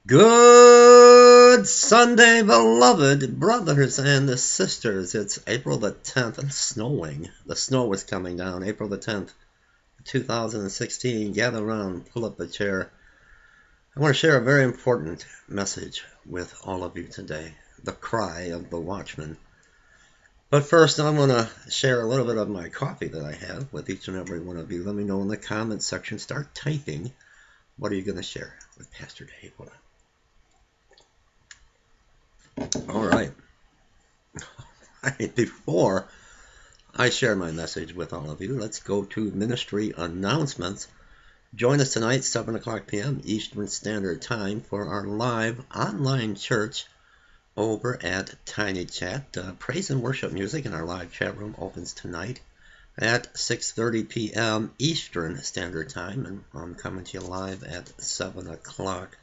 Good Sunday, beloved brothers and sisters. It's April the 10th and snowing. The snow is coming down. April the 10th, 2016. Gather around, pull up a chair. I want to share a very important message with all of you today. The cry of the Watchman. But first, I want to share a little bit of my coffee that I have with each and every one of you. Let me know in the comments section. Start typing. What are you going to share with Pastor Dave? All right. Before I share my message with all of you, let's go to ministry announcements. Join us tonight, 7 o'clock p.m. Eastern Standard Time for our live online church over at Tiny Chat. Praise and worship music in our live chat room opens tonight at 6:30 p.m. Eastern Standard Time, and I'm coming to you live at 7 o'clock.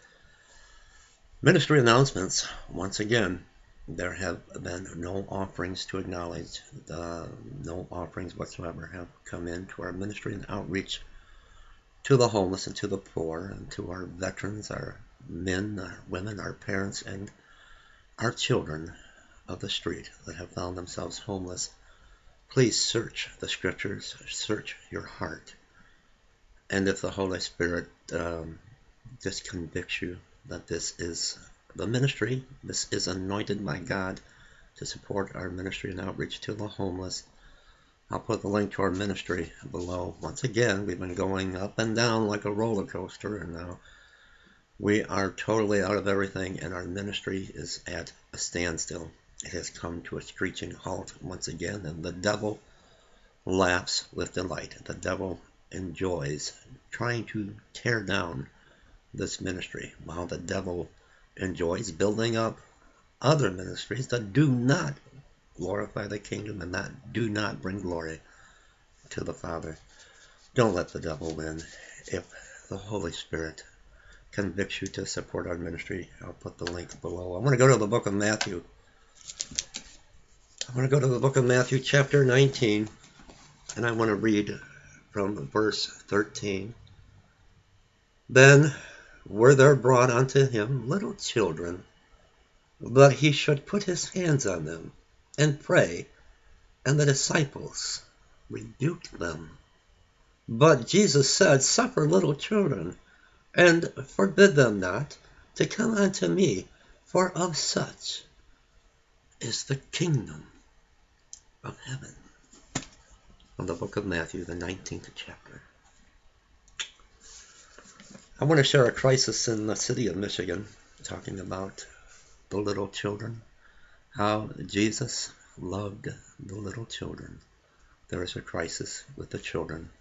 Ministry announcements, once again. There have been no offerings to acknowledge. No offerings whatsoever have come into our ministry and outreach to the homeless and to the poor and to our veterans, our men, our women, our parents, and our children of the street that have found themselves homeless. Please search the scriptures, search your heart. And if the Holy Spirit just convicts you that this is the ministry, this is anointed by God to support our ministry and outreach to the homeless, I'll put the link to our ministry below. Once again, we've been going up and down like a roller coaster, and now we are totally out of everything, and our ministry is at a standstill. It has come to a screeching halt once again, and the devil laughs with delight. The devil enjoys trying to tear down this ministry, while the devil enjoys building up other ministries that do not glorify the kingdom and that do not bring glory to the Father. Don't let the devil win. If the Holy Spirit convicts you to support our ministry, I'll put the link below. I want to go to the book of Matthew. I want to go to the book of Matthew chapter 19, and I want to read from verse 13. Then were there brought unto him little children, that he should put his hands on them and pray, and the disciples rebuked them. But Jesus said, Suffer little children, and forbid them not to come unto me, for of such is the kingdom of heaven. From the book of Matthew, the 19th chapter. I want to share a crisis in the city of Michigan, talking about the little children, how Jesus loved the little children. There is a crisis with the children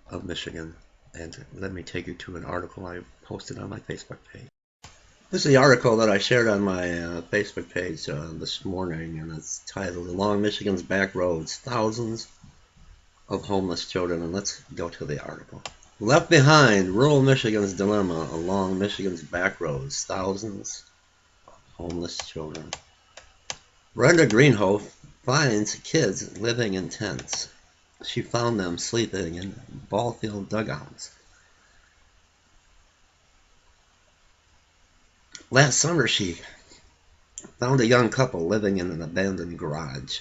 of Michigan, and let me take you to an article I posted on my Facebook page. This is the article that I shared on my Facebook page this morning, and it's titled Along Michigan's Back Roads, Thousands of Homeless Children, and let's go to the article. Left behind, rural Michigan's dilemma along Michigan's back roads, thousands of homeless children. Brenda Greenhoff finds kids living in tents. She found them sleeping in ball field dugouts. Last summer, she found a young couple living in an abandoned garage.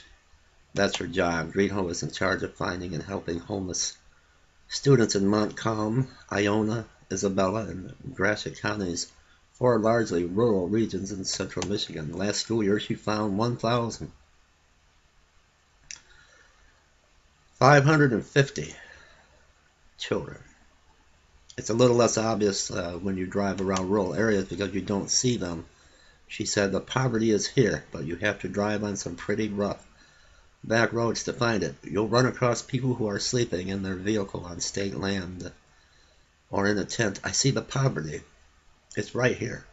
That's her job. Greenhoff is in charge of finding and helping homeless students in Montcalm, Iona, Isabella, and Gratiot counties, four largely rural regions in central Michigan. Last school year, she found 1,550 children. It's a little less obvious when you drive around rural areas because you don't see them. She said the poverty is here, but you have to drive on some pretty rough back roads to find it. You'll run across people who are sleeping in their vehicle on state land or in a tent. I see the poverty. It's right here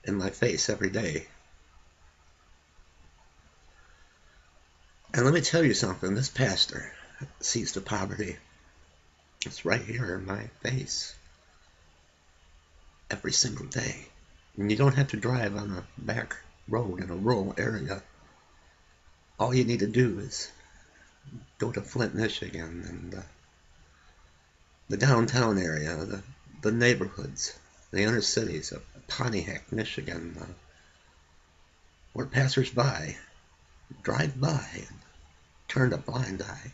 in my face every day. And let me tell you something, this pastor sees the poverty. It's right here in my face every single day. And you don't have to drive on a back road in a rural area. All you need to do is go to Flint, Michigan, and the downtown area, the neighborhoods, the inner cities of Pontiac, Michigan, where passers-by drive by and turn a blind eye.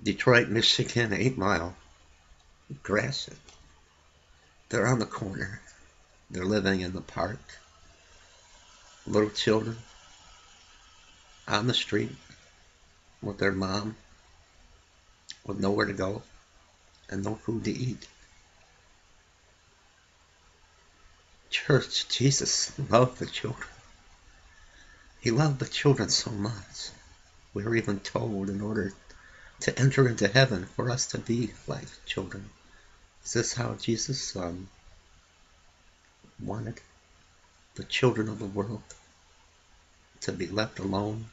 Detroit, Michigan, 8 Mile, Gratiot. They're on the corner. They're living in the park. Little children on the street with their mom with nowhere to go and no food to eat. Church, Jesus loved the children. He loved the children so much. We were even told in order to enter into heaven for us to be like children. Is this how Jesus wanted the children of the world to be left alone,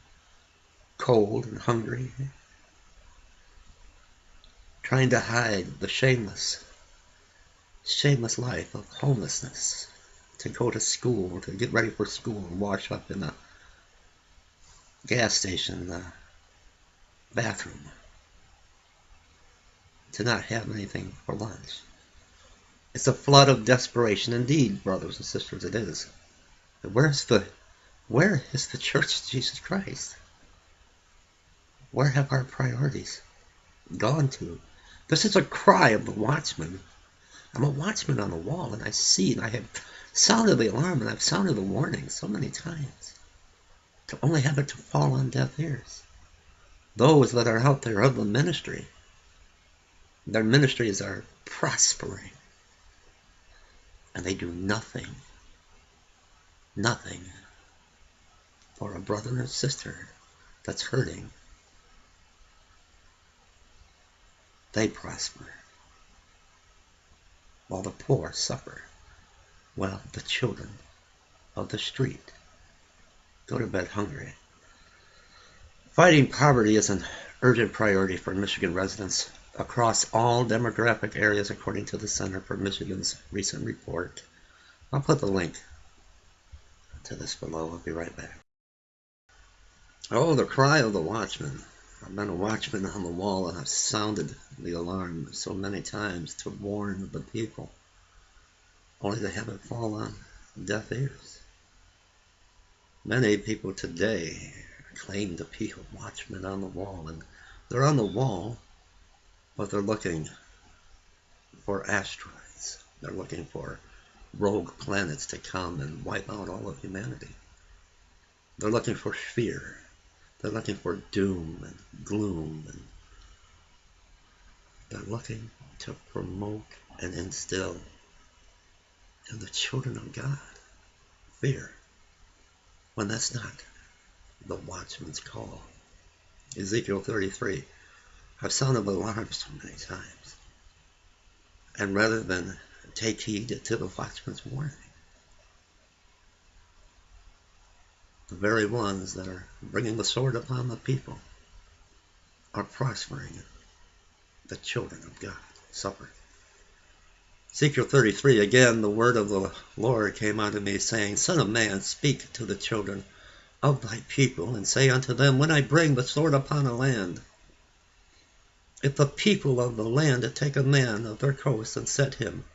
cold and hungry, trying to hide the shameless life of homelessness, to go to school, to get ready for school and wash up in a gas station bathroom, to not have anything for lunch. It's a flood of desperation indeed, brothers and sisters, it is. Where is the Church of Jesus Christ? Where have our priorities gone to? This is a cry of the watchman. I'm a watchman on the wall, and I see, and I have sounded the alarm, and I've sounded the warning so many times, to only have it to fall on deaf ears. Those that are out there of the ministry, their ministries are prospering, and they do nothing for a brother or sister that's hurting. They prosper, while the poor suffer, while the children of the street go to bed hungry. Fighting poverty is an urgent priority for Michigan residents across all demographic areas, according to the Center for Michigan's recent report. I'll put the link to this below. I'll be right back. Oh, the cry of the watchman. I've been a watchman on the wall, and I've sounded the alarm so many times to warn the people, only to have it fall on deaf ears. Many people today claim to be watchmen on the wall, and they're on the wall, but they're looking for asteroids. They're looking for rogue planets to come and wipe out all of humanity. They're looking for fear. They're looking for doom and gloom, and they're looking to promote and instill in the children of God fear, when that's not the watchman's call. Ezekiel 33. I've sounded the alarm so many times, and rather than take heed to the watchman's warning, the very ones that are bringing the sword upon the people are prospering. The children of God suffer. Ezekiel 33, again, the word of the Lord came unto me, saying, Son of man, speak to the children of thy people, and say unto them, when I bring the sword upon a land, if the people of the land take a man of their coast and set him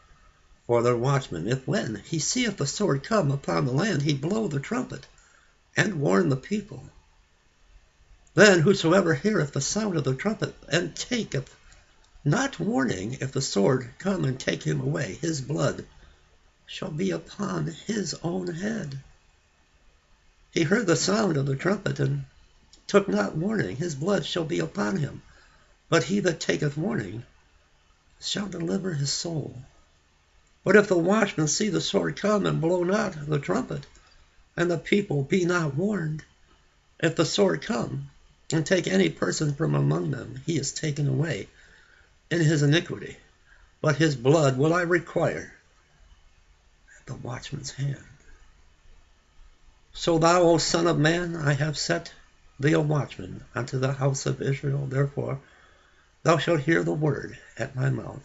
for their watchman, if when he seeth the sword come upon the land, he blow the trumpet, and warn the people, then whosoever heareth the sound of the trumpet, and taketh not warning, if the sword come and take him away, his blood shall be upon his own head. He heard the sound of the trumpet, and took not warning, his blood shall be upon him. But he that taketh warning shall deliver his soul. But if the watchman see the sword come, and blow not the trumpet, and the people be not warned, if the sword come, and take any person from among them, he is taken away in his iniquity, but his blood will I require at the watchman's hand. So thou, O son of man, I have set thee a watchman unto the house of Israel. Therefore thou shalt hear the word at my mouth,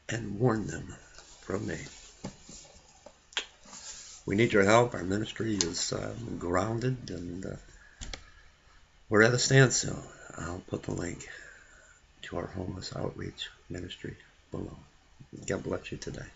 and warn them from me. We need your help. Our ministry is grounded, and we're at a standstill. I'll put the link to our homeless outreach ministry below. God bless you today.